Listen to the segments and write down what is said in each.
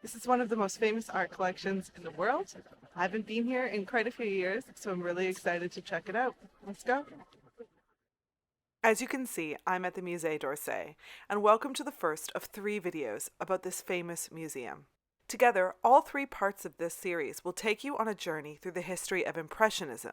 This is one of the most famous art collections in the world. I haven't been here in quite a few years, so I'm really excited to check it out. Let's go. As you can see, I'm at the Musée d'Orsay, and welcome to the first of 3 videos about this famous museum. Together, all 3 parts of this series will take you on a journey through the history of Impressionism,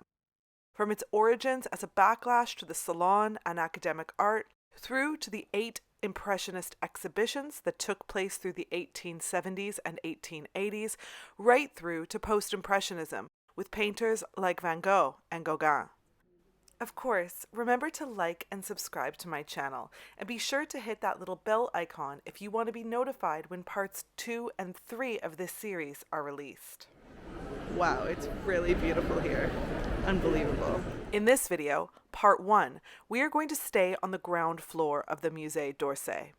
from its origins as a backlash to the Salon and academic art, through to the 8 Impressionist exhibitions that took place through the 1870s and 1880s, right through to post-Impressionism, with painters like Van Gogh and Gauguin. Of course, remember to like and subscribe to my channel, and be sure to hit that little bell icon if you want to be notified when parts 2 and 3 of this series are released. Wow, it's really beautiful here. Unbelievable. In this video, part 1, we are going to stay on the ground floor of the Musée d'Orsay.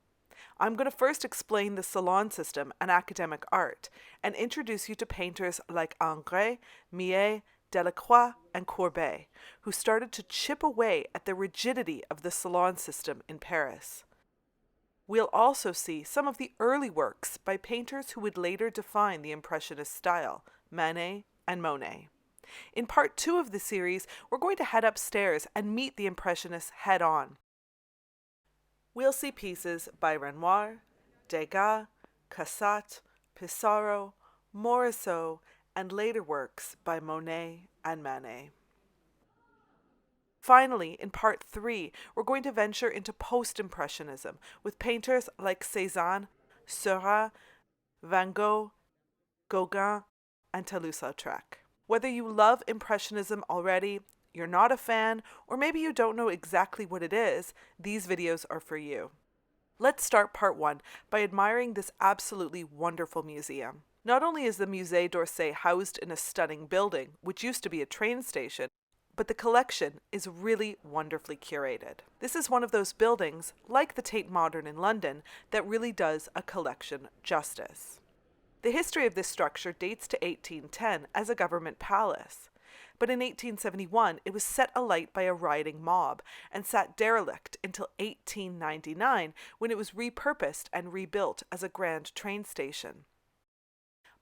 I'm going to first explain the Salon system and academic art, and introduce you to painters like Ingres, Millet, Delacroix, and Courbet, who started to chip away at the rigidity of the Salon system in Paris. We'll also see some of the early works by painters who would later define the Impressionist style, Manet and Monet. In part 2 of the series, we're going to head upstairs and meet the Impressionists head-on. We'll see pieces by Renoir, Degas, Cassatt, Pissarro, Morisot, and later works by Monet and Manet. Finally, in part 3, we're going to venture into post-Impressionism with painters like Cézanne, Seurat, Van Gogh, Gauguin, and Toulouse-Lautrec. Whether you love Impressionism already, you're not a fan, or maybe you don't know exactly what it is, these videos are for you. Let's start part 1 by admiring this absolutely wonderful museum. Not only is the Musée d'Orsay housed in a stunning building, which used to be a train station, but the collection is really wonderfully curated. This is one of those buildings, like the Tate Modern in London, that really does a collection justice. The history of this structure dates to 1810 as a government palace, but in 1871 it was set alight by a rioting mob and sat derelict until 1899 when it was repurposed and rebuilt as a grand train station.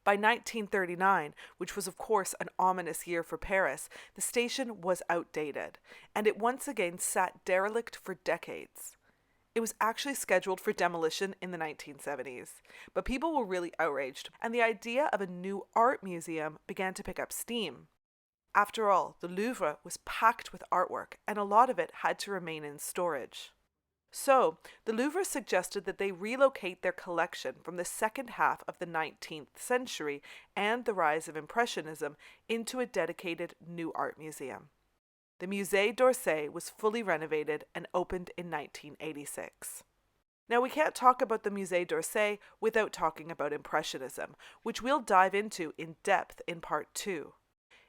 By 1939, which was of course an ominous year for Paris, the station was outdated, and it once again sat derelict for decades. It was actually scheduled for demolition in the 1970s, but people were really outraged, and the idea of a new art museum began to pick up steam. After all, the Louvre was packed with artwork, and a lot of it had to remain in storage. So, the Louvre suggested that they relocate their collection from the second half of the 19th century and the rise of Impressionism into a dedicated new art museum. The Musée d'Orsay was fully renovated and opened in 1986. Now, we can't talk about the Musée d'Orsay without talking about Impressionism, which we'll dive into in depth in part 2.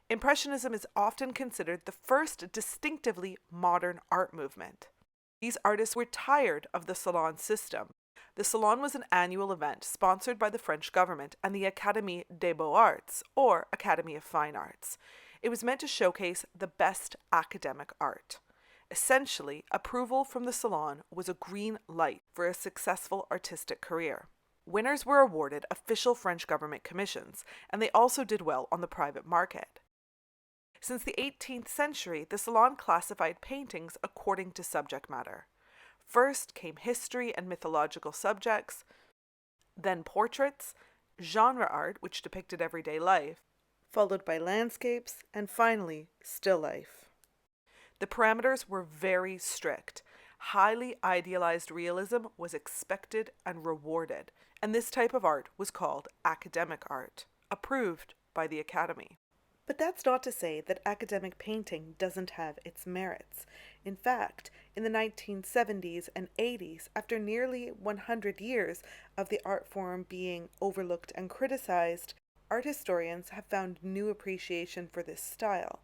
Impressionism is often considered the first distinctively modern art movement. These artists were tired of the Salon system. The Salon was an annual event sponsored by the French government and the Académie des Beaux-Arts, or Academy of Fine Arts. It was meant to showcase the best academic art. Essentially, approval from the Salon was a green light for a successful artistic career. Winners were awarded official French government commissions, and they also did well on the private market. Since the 18th century, the Salon classified paintings according to subject matter. First came history and mythological subjects, then portraits, genre art, which depicted everyday life, followed by landscapes, and finally, still life. The parameters were very strict. Highly idealized realism was expected and rewarded, and this type of art was called academic art, approved by the Academy. But that's not to say that academic painting doesn't have its merits. In fact, in the 1970s and 80s, after nearly 100 years of the art form being overlooked and criticized, art historians have found new appreciation for this style.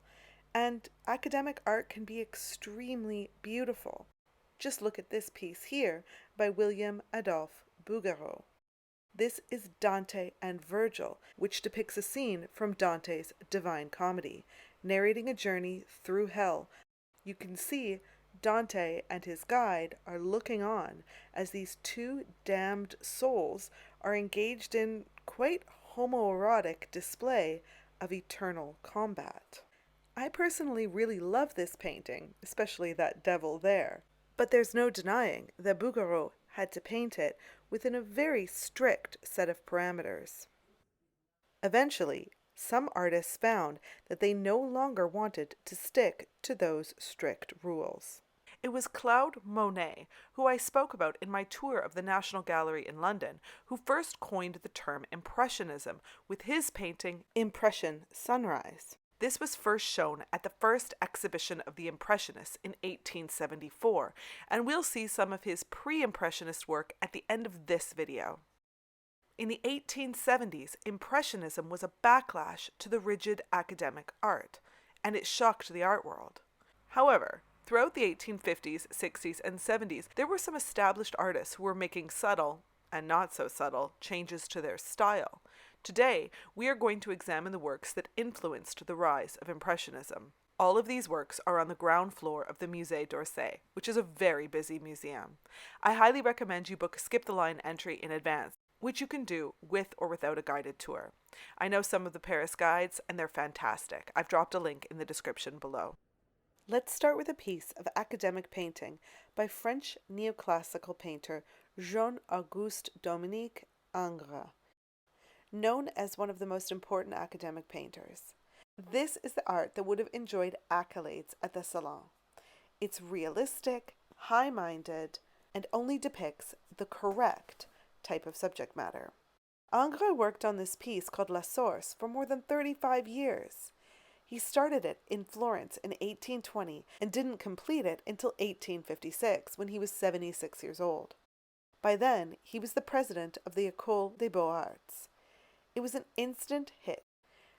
And academic art can be extremely beautiful. Just look at this piece here by William-Adolphe Bouguereau. This is Dante and Virgil, which depicts a scene from Dante's Divine Comedy, narrating a journey through hell. You can see Dante and his guide are looking on as these 2 damned souls are engaged in quite homoerotic display of eternal combat. I personally really love this painting, especially that devil there. But there's no denying that Bouguereau had to paint it within a very strict set of parameters. Eventually, some artists found that they no longer wanted to stick to those strict rules. It was Claude Monet, who I spoke about in my tour of the National Gallery in London, who first coined the term Impressionism with his painting Impression Sunrise. This was first shown at the first exhibition of the Impressionists in 1874, and we'll see some of his pre-Impressionist work at the end of this video. In the 1870s, Impressionism was a backlash to the rigid academic art, and it shocked the art world. However, throughout the 1850s, 60s, and 70s, there were some established artists who were making subtle, and not so subtle, changes to their style. Today, we are going to examine the works that influenced the rise of Impressionism. All of these works are on the ground floor of the Musée d'Orsay, which is a very busy museum. I highly recommend you book a skip the line entry in advance, which you can do with or without a guided tour. I know some of the Paris guides, and they're fantastic. I've dropped a link in the description below. Let's start with a piece of academic painting by French neoclassical painter Jean-Auguste Dominique Ingres, known as one of the most important academic painters. This is the art that would have enjoyed accolades at the Salon. It's realistic, high-minded, and only depicts the correct type of subject matter. Ingres worked on this piece called La Source for more than 35 years. He started it in Florence in 1820 and didn't complete it until 1856 when he was 76 years old. By then, he was the president of the École des Beaux-Arts. It was an instant hit.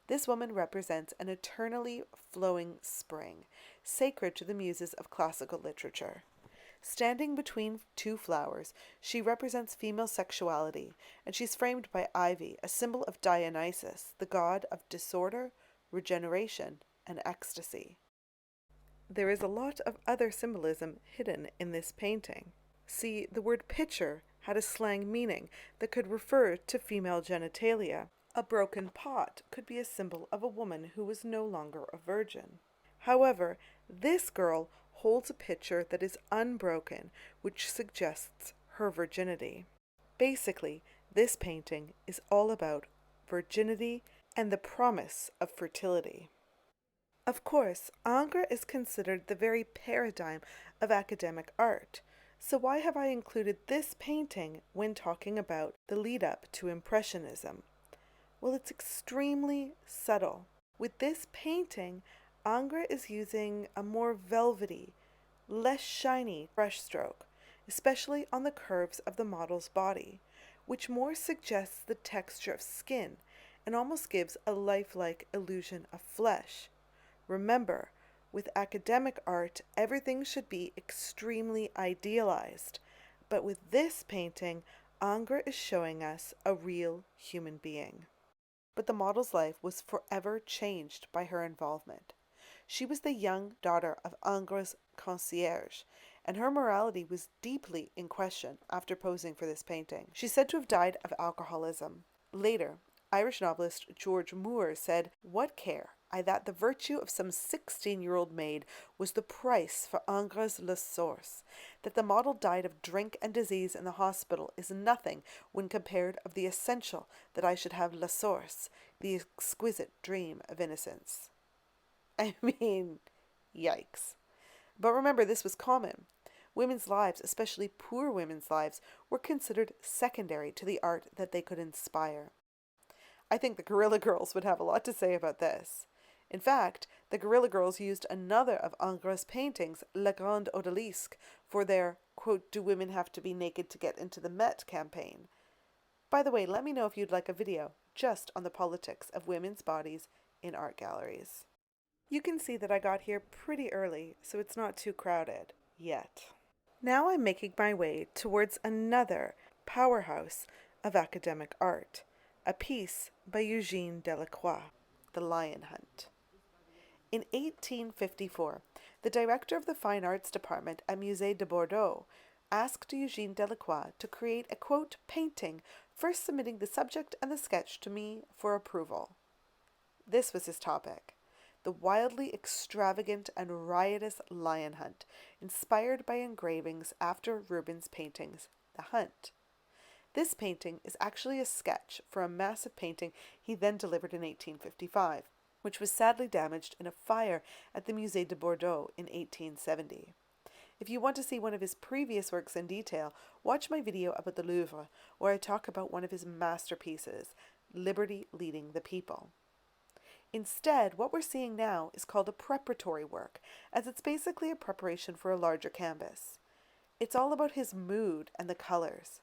This woman represents an eternally flowing spring, sacred to the muses of classical literature. Standing between two flowers, she represents female sexuality, and she's framed by ivy, a symbol of Dionysus, the god of disorder, regeneration, and ecstasy. There is a lot of other symbolism hidden in this painting. See, the word pitcher had a slang meaning that could refer to female genitalia. A broken pot could be a symbol of a woman who was no longer a virgin. However, this girl holds a pitcher that is unbroken, which suggests her virginity. Basically, this painting is all about virginity and the promise of fertility. Of course, Ingres is considered the very paradigm of academic art, so why have I included this painting when talking about the lead-up to Impressionism? Well, it's extremely subtle. With this painting, Ingres is using a more velvety, less shiny brushstroke, especially on the curves of the model's body, which more suggests the texture of skin and almost gives a lifelike illusion of flesh. Remember, with academic art, everything should be extremely idealized, but with this painting, Ingres is showing us a real human being. But the model's life was forever changed by her involvement. She was the young daughter of Ingres' concierge, and her morality was deeply in question after posing for this painting. She's said to have died of alcoholism. Later, Irish novelist George Moore said, "What care I that the virtue of some 16-year-old maid was the price for Ingres La Source. That the model died of drink and disease in the hospital is nothing when compared of the essential that I should have La Source, the exquisite dream of innocence." I mean, yikes. But remember, this was common. Women's lives, especially poor women's lives, were considered secondary to the art that they could inspire. I think the Guerrilla Girls would have a lot to say about this. In fact, the Guerrilla Girls used another of Ingres' paintings, La Grande Odalisque, for their, quote, "Do women have to be naked to get into the Met" campaign. By the way, let me know if you'd like a video just on the politics of women's bodies in art galleries. You can see that I got here pretty early, so it's not too crowded yet. Now I'm making my way towards another powerhouse of academic art, a piece by Eugène Delacroix, The Lion Hunt. In 1854, the director of the Fine Arts Department at Musée de Bordeaux asked Eugène Delacroix to create a, quote, painting, first submitting the subject and the sketch to me for approval. This was his topic: the wildly extravagant and riotous lion hunt, inspired by engravings after Rubens' paintings, The Hunt. This painting is actually a sketch for a massive painting he then delivered in 1855, which was sadly damaged in a fire at the Musée de Bordeaux in 1870. If you want to see one of his previous works in detail, watch my video about the Louvre, where I talk about one of his masterpieces, Liberty Leading the People. Instead, what we're seeing now is called a preparatory work, as it's basically a preparation for a larger canvas. It's all about his mood and the colors.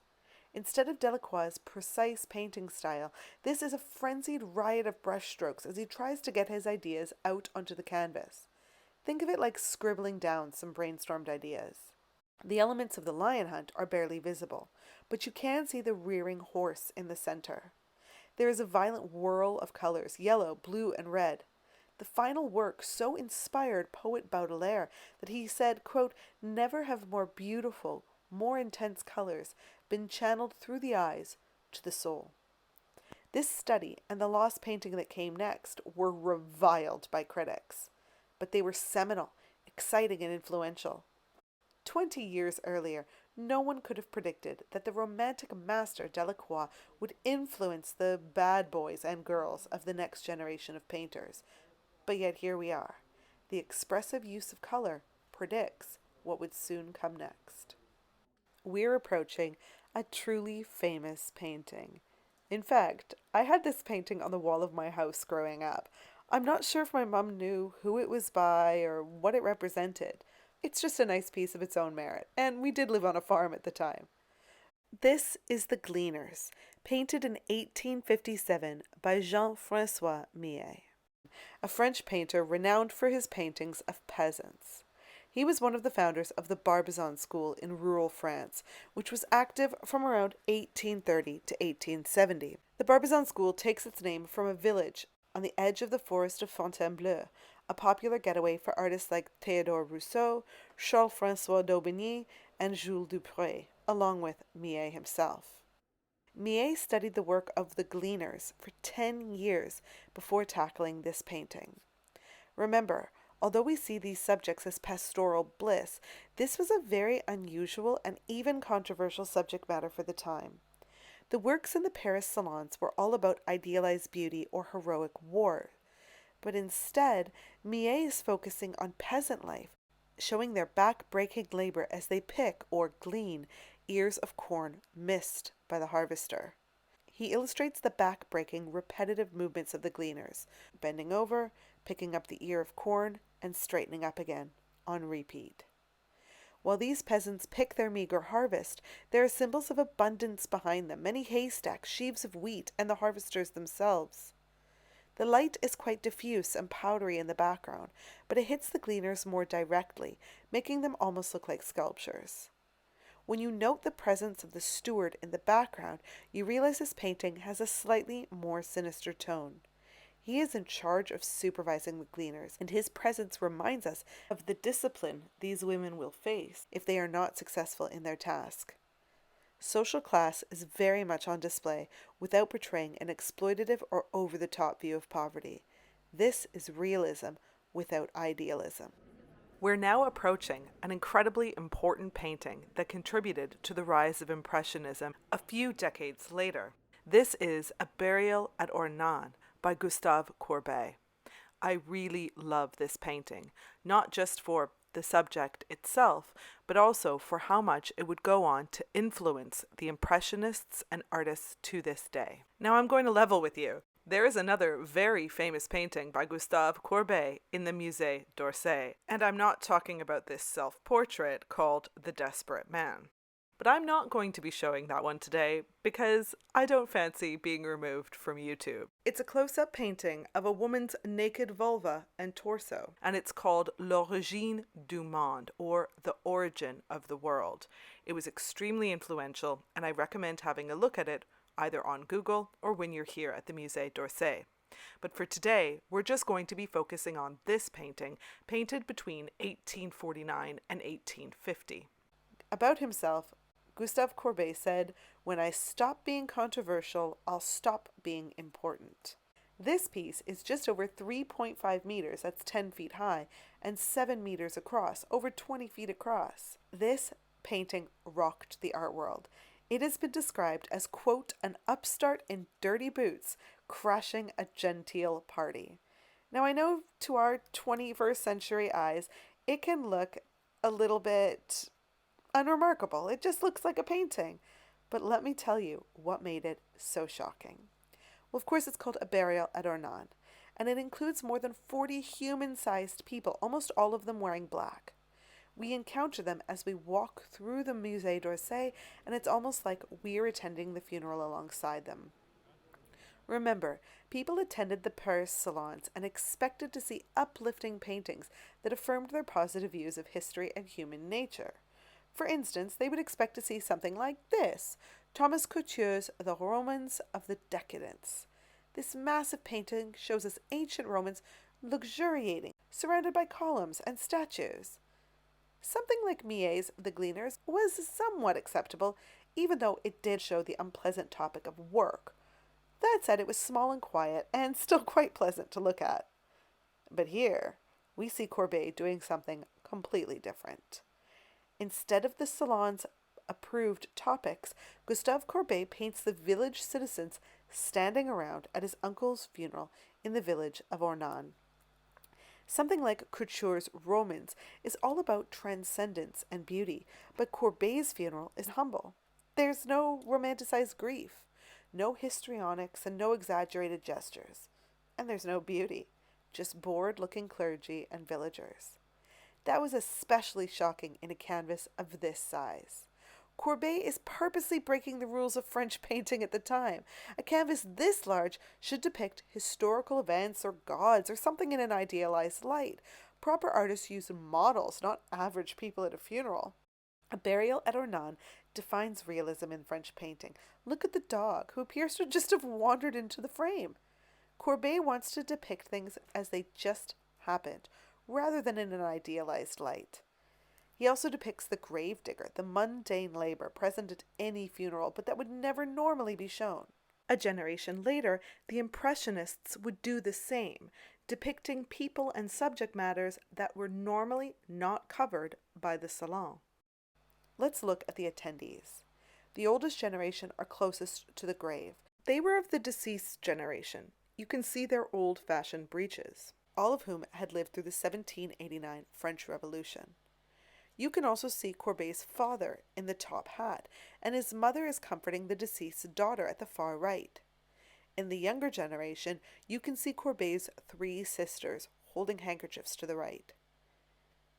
Instead of Delacroix's precise painting style, this is a frenzied riot of brushstrokes as he tries to get his ideas out onto the canvas. Think of it like scribbling down some brainstormed ideas. The elements of the lion hunt are barely visible, but you can see the rearing horse in the center. There is a violent whirl of colors, yellow, blue, and red. The final work so inspired poet Baudelaire that he said, quote, "Never have more beautiful, more intense colors been channeled through the eyes to the soul." This study and the lost painting that came next were reviled by critics, but they were seminal, exciting, and influential. 20 years earlier, no one could have predicted that the romantic master Delacroix would influence the bad boys and girls of the next generation of painters. But yet here we are. The expressive use of color predicts what would soon come next. We're approaching a truly famous painting. In fact, I had this painting on the wall of my house growing up. I'm not sure if my mum knew who it was by or what it represented. It's just a nice piece of its own merit, and we did live on a farm at the time. This is the Gleaners, painted in 1857 by Jean-François Millet, a French painter renowned for his paintings of peasants. He was one of the founders of the Barbizon school in rural France, which was active from around 1830 to 1870. The Barbizon school takes its name from a village on the edge of the forest of Fontainebleau, a popular getaway for artists like Théodore Rousseau, Charles-François d'Aubigny, and Jules Dupré, along with Millet himself. Millet studied the work of the Gleaners for 10 years before tackling this painting. Remember, although we see these subjects as pastoral bliss, this was a very unusual and even controversial subject matter for the time. The works in the Paris salons were all about idealized beauty or heroic war. But instead, Millet is focusing on peasant life, showing their back-breaking labor as they pick or glean ears of corn missed by the harvester. He illustrates the back-breaking, repetitive movements of the gleaners, bending over, picking up the ear of corn, and straightening up again, on repeat. While these peasants pick their meager harvest, there are symbols of abundance behind them, many haystacks, sheaves of wheat, and the harvesters themselves. The light is quite diffuse and powdery in the background, but it hits the gleaners more directly, making them almost look like sculptures. When you note the presence of the steward in the background, you realize this painting has a slightly more sinister tone. He is in charge of supervising the gleaners, and his presence reminds us of the discipline these women will face if they are not successful in their task. Social class is very much on display without portraying an exploitative or over-the-top view of poverty. This is realism without idealism. We're now approaching an incredibly important painting that contributed to the rise of Impressionism a few decades later. This is A Burial at Ornans by Gustave Courbet. I really love this painting, not just for the subject itself, but also for how much it would go on to influence the Impressionists and artists to this day. Now I'm going to level with you. There is another very famous painting by Gustave Courbet in the Musée d'Orsay, and I'm not talking about this self-portrait called The Desperate Man. But I'm not going to be showing that one today because I don't fancy being removed from YouTube. It's a close-up painting of a woman's naked vulva and torso, and it's called L'Origine du Monde, or The Origin of the World. It was extremely influential, and I recommend having a look at it either on Google or when you're here at the Musée d'Orsay. But for today, we're just going to be focusing on this painting, painted between 1849 and 1850. About himself, Gustave Courbet said, "When I stop being controversial, I'll stop being important." This piece is just over 3.5 meters, that's 10 feet high, and 7 meters across, over 20 feet across. This painting rocked the art world. It has been described as, quote, an upstart in dirty boots crashing a genteel party. Now, I know to our 21st century eyes, it can look a little bit unremarkable. It just looks like a painting. But let me tell you what made it so shocking. Well, of course, it's called A Burial at Ornans, and it includes more than 40 human-sized people, almost all of them wearing black. We encounter them as we walk through the Musée d'Orsay, and it's almost like we're attending the funeral alongside them. Remember, people attended the Paris salons and expected to see uplifting paintings that affirmed their positive views of history and human nature. For instance, they would expect to see something like this, Thomas Couture's The Romans of the Decadence. This massive painting shows us ancient Romans luxuriating, surrounded by columns and statues. Something like Millet's The Gleaners was somewhat acceptable, even though it did show the unpleasant topic of work. That said, it was small and quiet, and still quite pleasant to look at. But here, we see Courbet doing something completely different. Instead of the Salon's approved topics, Gustave Courbet paints the village citizens standing around at his uncle's funeral in the village of Ornans. Something like Couture's Romans is all about transcendence and beauty, but Courbet's funeral is humble. There's no romanticized grief, no histrionics, and no exaggerated gestures. And there's no beauty, just bored-looking clergy and villagers. That was especially shocking in a canvas of this size. Courbet is purposely breaking the rules of French painting at the time. A canvas this large should depict historical events or gods or something in an idealized light. Proper artists use models, not average people at a funeral. A Burial at Ornans defines realism in French painting. Look at the dog, who appears to just have wandered into the frame. Courbet wants to depict things as they just happened, rather than in an idealized light. He also depicts the gravedigger, the mundane labor present at any funeral, but that would never normally be shown. A generation later, the Impressionists would do the same, depicting people and subject matters that were normally not covered by the Salon. Let's look at the attendees. The oldest generation are closest to the grave. They were of the deceased generation. You can see their old-fashioned breeches, all of whom had lived through the 1789 French Revolution. You can also see Courbet's father in the top hat, and his mother is comforting the deceased's daughter at the far right. In the younger generation, you can see Courbet's 3 sisters holding handkerchiefs to the right.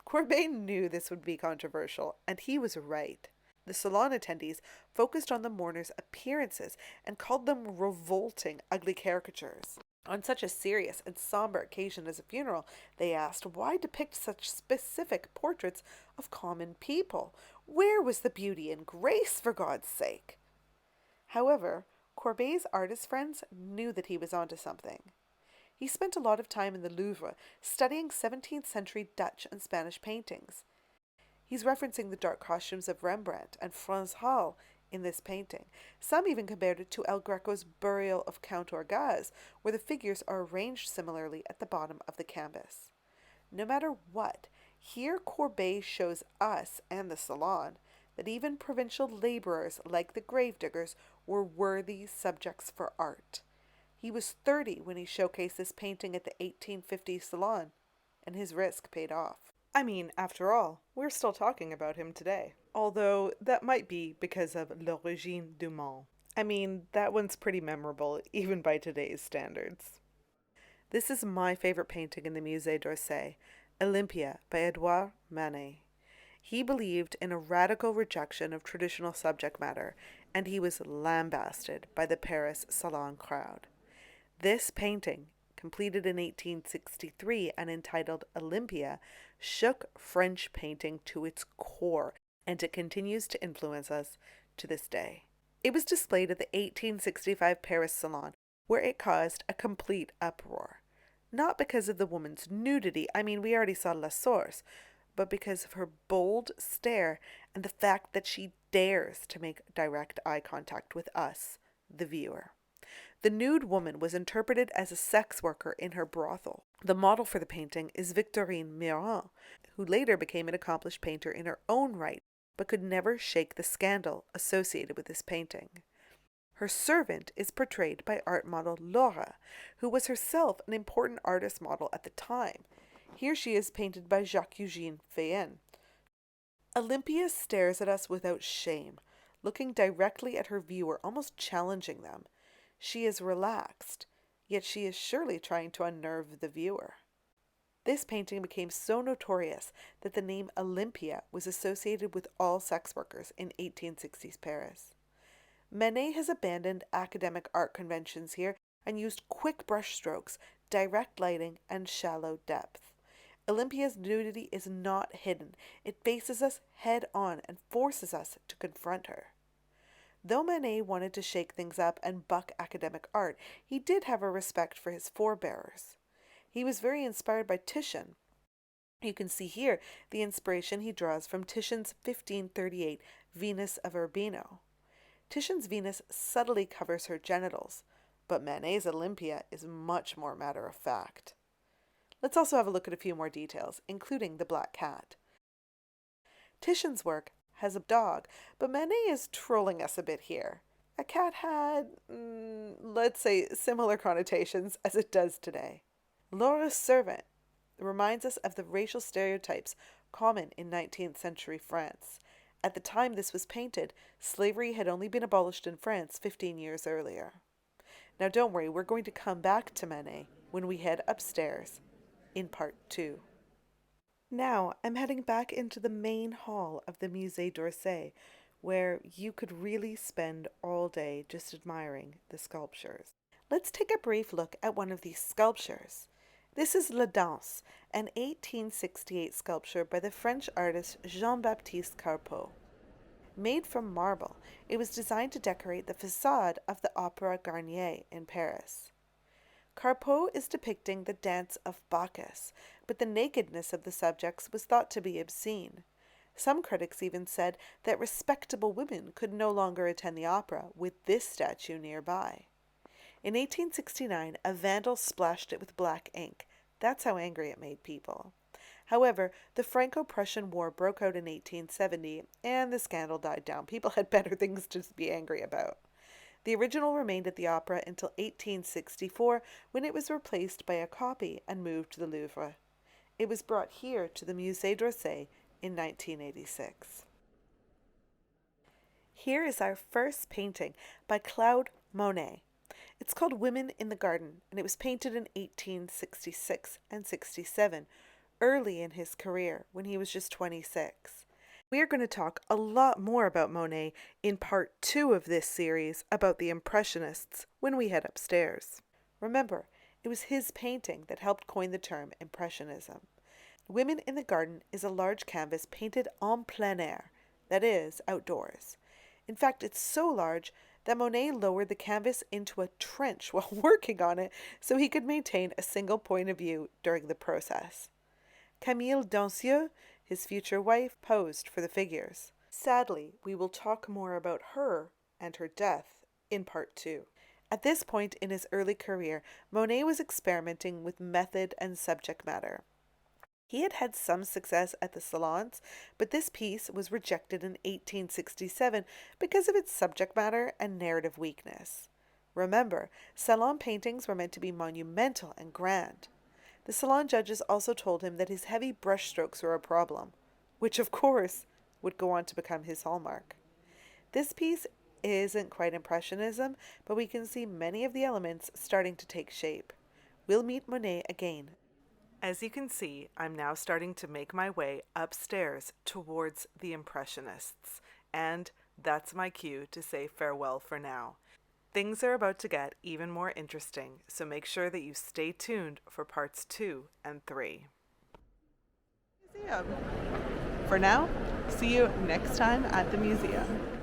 Courbet knew this would be controversial, and he was right. The salon attendees focused on the mourners' appearances and called them revolting, ugly caricatures. On such a serious and somber occasion as a funeral, they asked, why depict such specific portraits of common people? Where was the beauty and grace, for God's sake? However, Courbet's artist friends knew that he was onto something. He spent a lot of time in the Louvre studying 17th century Dutch and Spanish paintings. He's referencing the dark costumes of Rembrandt and Frans Hal in this painting. Some even compared it to El Greco's Burial of Count Orgaz, where the figures are arranged similarly at the bottom of the canvas. No matter what, here Courbet shows us and the Salon that even provincial laborers like the gravediggers were worthy subjects for art. He was 30 when he showcased this painting at the 1850 Salon, and his risk paid off. I mean, after all, we're still talking about him today. Although that might be because of L'Origine du Monde. I mean, that one's pretty memorable, even by today's standards. This is my favorite painting in the Musée d'Orsay, Olympia by Édouard Manet. He believed in a radical rejection of traditional subject matter, and he was lambasted by the Paris Salon crowd. This painting, completed in 1863 and entitled Olympia, shook French painting to its core, and it continues to influence us to this day. It was displayed at the 1865 Paris Salon, where it caused a complete uproar. Not because of the woman's nudity, I mean, we already saw La Source, but because of her bold stare and the fact that she dares to make direct eye contact with us, the viewer. The nude woman was interpreted as a sex worker in her brothel. The model for the painting is Victorine Meurent, who later became an accomplished painter in her own right, but could never shake the scandal associated with this painting. Her servant is portrayed by art model Laura, who was herself an important artist model at the time. Here she is painted by Jacques-Eugène Féen. Olympia stares at us without shame, looking directly at her viewer, almost challenging them. She is relaxed, yet she is surely trying to unnerve the viewer. This painting became so notorious that the name Olympia was associated with all sex workers in 1860s Paris. Manet has abandoned academic art conventions here and used quick brushstrokes, direct lighting, and shallow depth. Olympia's nudity is not hidden. It faces us head on and forces us to confront her. Though Manet wanted to shake things up and buck academic art, he did have a respect for his forebearers. He was very inspired by Titian. You can see here the inspiration he draws from Titian's 1538 Venus of Urbino. Titian's Venus subtly covers her genitals, but Manet's Olympia is much more matter-of-fact. Let's also have a look at a few more details, including the black cat. Titian's work has a dog, but Manet is trolling us a bit here. A cat had, let's say, similar connotations as it does today. Laura's servant reminds us of the racial stereotypes common in 19th century France. At the time this was painted, slavery had only been abolished in France 15 years earlier. Now don't worry, we're going to come back to Manet when we head upstairs in part 2. Now I'm heading back into the main hall of the Musée d'Orsay, where you could really spend all day just admiring the sculptures. Let's take a brief look at one of these sculptures. This is La Danse, an 1868 sculpture by the French artist Jean-Baptiste Carpeaux. Made from marble, it was designed to decorate the facade of the Opéra Garnier in Paris. Carpeaux is depicting the dance of Bacchus, but the nakedness of the subjects was thought to be obscene. Some critics even said that respectable women could no longer attend the opera with this statue nearby. In 1869, a vandal splashed it with black ink. That's how angry it made people. However, the Franco-Prussian War broke out in 1870, and the scandal died down. People had better things to be angry about. The original remained at the opera until 1864, when it was replaced by a copy and moved to the Louvre. It was brought here to the Musée d'Orsay in 1986. Here is our first painting by Claude Monet. It's called Women in the Garden, and it was painted in 1866 and 67, early in his career, when he was just 26. We are going to talk a lot more about Monet in part 2 of this series about the Impressionists when we head upstairs. Remember, it was his painting that helped coin the term Impressionism. Women in the Garden is a large canvas painted en plein air, that is, outdoors. In fact, it's so large that Monet lowered the canvas into a trench while working on it so he could maintain a single point of view during the process. Camille Dancieux, his future wife, posed for the figures. Sadly, we will talk more about her and her death in part 2. At this point in his early career, Monet was experimenting with method and subject matter. He had had some success at the Salons, but this piece was rejected in 1867 because of its subject matter and narrative weakness. Remember, Salon paintings were meant to be monumental and grand. The Salon judges also told him that his heavy brushstrokes were a problem, which of course would go on to become his hallmark. This piece isn't quite Impressionism, but we can see many of the elements starting to take shape. We'll meet Monet again. As you can see, I'm now starting to make my way upstairs towards the Impressionists, and that's my cue to say farewell for now. Things are about to get even more interesting, so make sure that you stay tuned for parts 2 and 3. Museum. For now, see you next time at the museum.